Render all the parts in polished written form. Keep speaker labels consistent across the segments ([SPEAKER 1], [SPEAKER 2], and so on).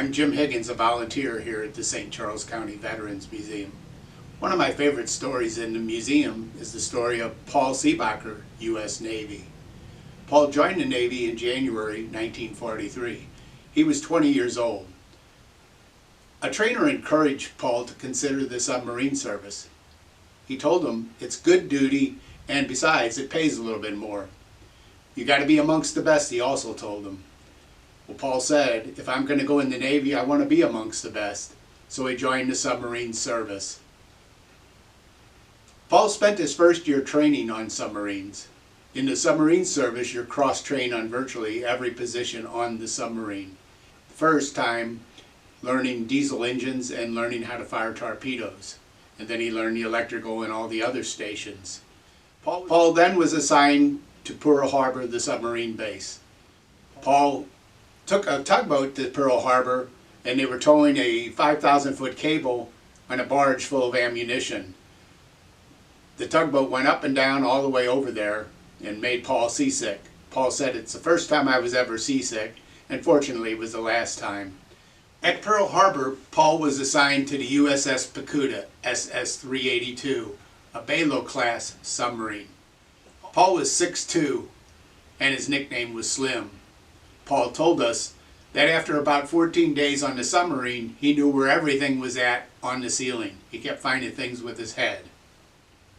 [SPEAKER 1] I'm Jim Higgins, a volunteer here at the St. Charles County Veterans Museum. One of my favorite stories in the museum is the story of Paul Sebacher, U.S. Navy. Paul joined the Navy in January 1943. He was 20 years old. A trainer encouraged Paul to consider the submarine service. He told him it's good duty, and besides, it pays a little bit more. You got to be amongst the best, he also told him. Well, Paul said, if I'm going to go in the Navy, I want to be amongst the best. So he joined the submarine service. Paul spent his first year training on submarines. In the submarine service, you're cross-trained on virtually every position on the submarine. First time learning diesel engines and learning how to fire torpedoes. And then he learned the electrical and all the other stations. Paul then was assigned to Pearl Harbor, the submarine base. Paul took a tugboat to Pearl Harbor, and they were towing a 5,000-foot cable on a barge full of ammunition. The tugboat went up and down all the way over there and made Paul seasick. Paul said, it's the first time I was ever seasick, and fortunately it was the last time. At Pearl Harbor, Paul was assigned to the USS Picuda, SS-382, a Balo-class submarine. Paul was 6'2", and his nickname was Slim. Paul told us that after about 14 days on the submarine, he knew where everything was at on the ceiling. He kept finding things with his head.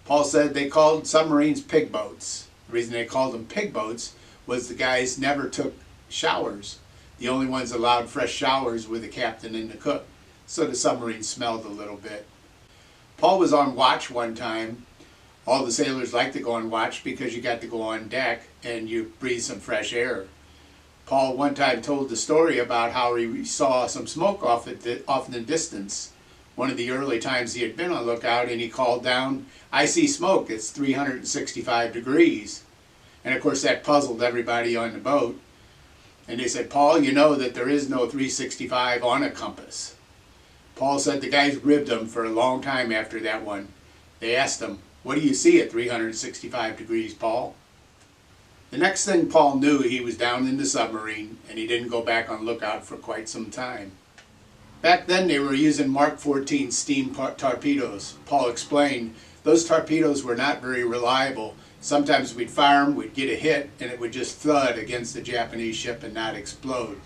[SPEAKER 1] Paul said they called submarines pig boats. The reason they called them pig boats was the guys never took showers. The only ones allowed fresh showers were the captain and the cook, so the submarine smelled a little bit. Paul was on watch one time. All the sailors like to go on watch because you got to go on deck and you breathe some fresh air. Paul one time told the story about how he saw some smoke off in the distance. One of the early times he had been on lookout, and he called down, I see smoke, it's 365 degrees. And of course that puzzled everybody on the boat. And they said, Paul, you know that there is no 365 on a compass. Paul said the guys ribbed him for a long time after that one. They asked him, what do you see at 365 degrees, Paul? The next thing Paul knew, he was down in the submarine, and he didn't go back on lookout for quite some time. Back then they were using Mark 14 steam torpedoes. Paul explained those torpedoes were not very reliable. Sometimes we'd fire them, we'd get a hit, and it would just thud against the Japanese ship and not explode.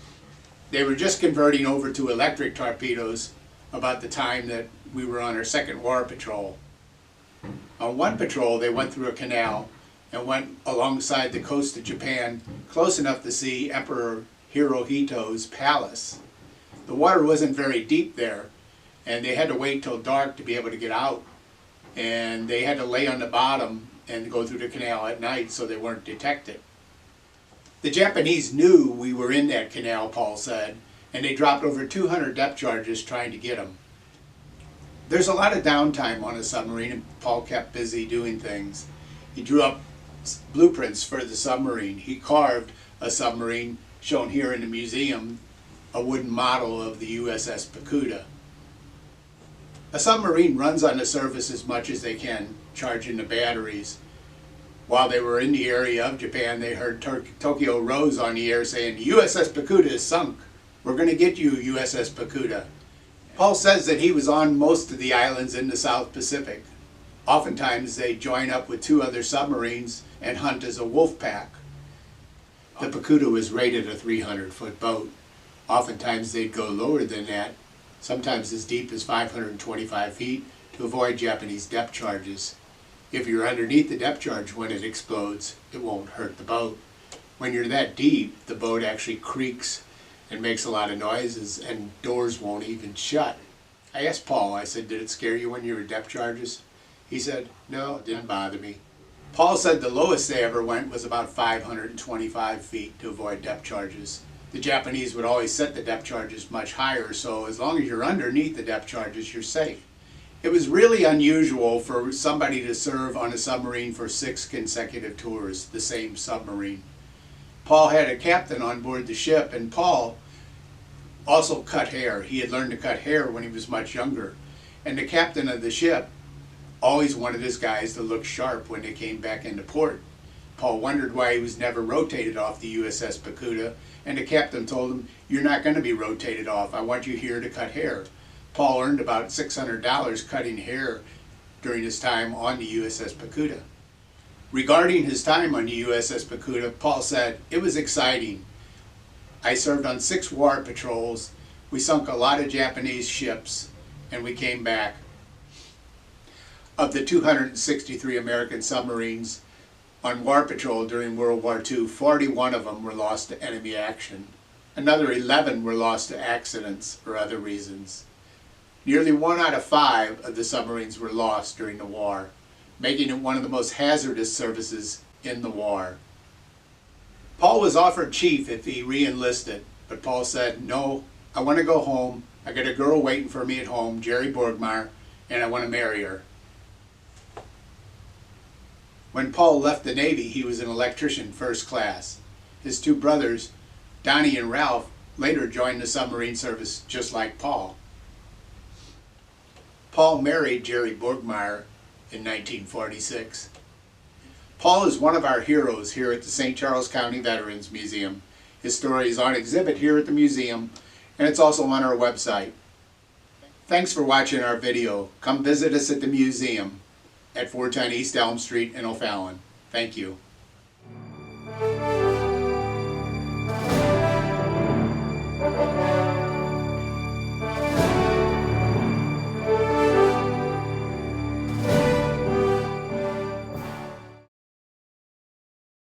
[SPEAKER 1] They were just converting over to electric torpedoes about the time that we were on our second war patrol. On one patrol they went through a canal and went alongside the coast of Japan, close enough to see Emperor Hirohito's palace. The water wasn't very deep there, and they had to wait till dark to be able to get out. And they had to lay on the bottom and go through the canal at night so they weren't detected. The Japanese knew we were in that canal, Paul said, and they dropped over 200 depth charges trying to get them. There's a lot of downtime on a submarine, and Paul kept busy doing things. He drew up blueprints for the submarine. He carved a submarine shown here in the museum, a wooden model of the USS Picuda. A submarine runs on the surface as much as they can, charging the batteries. While they were in the area of Japan, they heard Tokyo Rose on the air saying, USS Picuda is sunk. We're going to get you, USS Picuda. Paul says that he was on most of the islands in the South Pacific. Oftentimes they join up with 2 other submarines and hunt as a wolf pack. The Picuda was rated a 300-foot boat. Oftentimes they'd go lower than that, sometimes as deep as 525 feet, to avoid Japanese depth charges. If you're underneath the depth charge when it explodes, it won't hurt the boat. When you're that deep, the boat actually creaks and makes a lot of noises, and doors won't even shut. I asked Paul, I said, did it scare you when you were depth charges? He said, no, it didn't bother me. Paul said the lowest they ever went was about 525 feet to avoid depth charges. The Japanese would always set the depth charges much higher, so as long as you're underneath the depth charges, you're safe. It was really unusual for somebody to serve on a submarine for 6 consecutive tours, the same submarine. Paul had a captain on board the ship, and Paul also cut hair. He had learned to cut hair when he was much younger. And the captain of the ship always wanted his guys to look sharp when they came back into port. Paul wondered why he was never rotated off the USS Picuda, and the captain told him, "You're not going to be rotated off. I want you here to cut hair." Paul earned about $600 cutting hair during his time on the USS Picuda. Regarding his time on the USS Picuda, Paul said, "It was exciting. I served on 6 war patrols. We sunk a lot of Japanese ships, and we came back. Of the 263 American submarines on war patrol during World War II, 41 of them were lost to enemy action. Another 11 were lost to accidents or other reasons. Nearly 1 out of 5 of the submarines were lost during the war, making it one of the most hazardous services in the war." Paul was offered chief if he re-enlisted, but Paul said, "No, I want to go home. I got a girl waiting for me at home, Jerry Borgmeyer, and I want to marry her." When Paul left the Navy, he was an electrician first class. His 2 brothers, Donnie and Ralph, later joined the submarine service just like Paul. Paul married Jerry Borgmeyer in 1946. Paul is one of our heroes here at the St. Charles County Veterans Museum. His story is on exhibit here at the museum, and it's also on our website. Thanks for watching our video. Come visit us at the museum at 410 East Elm Street in O'Fallon. Thank you.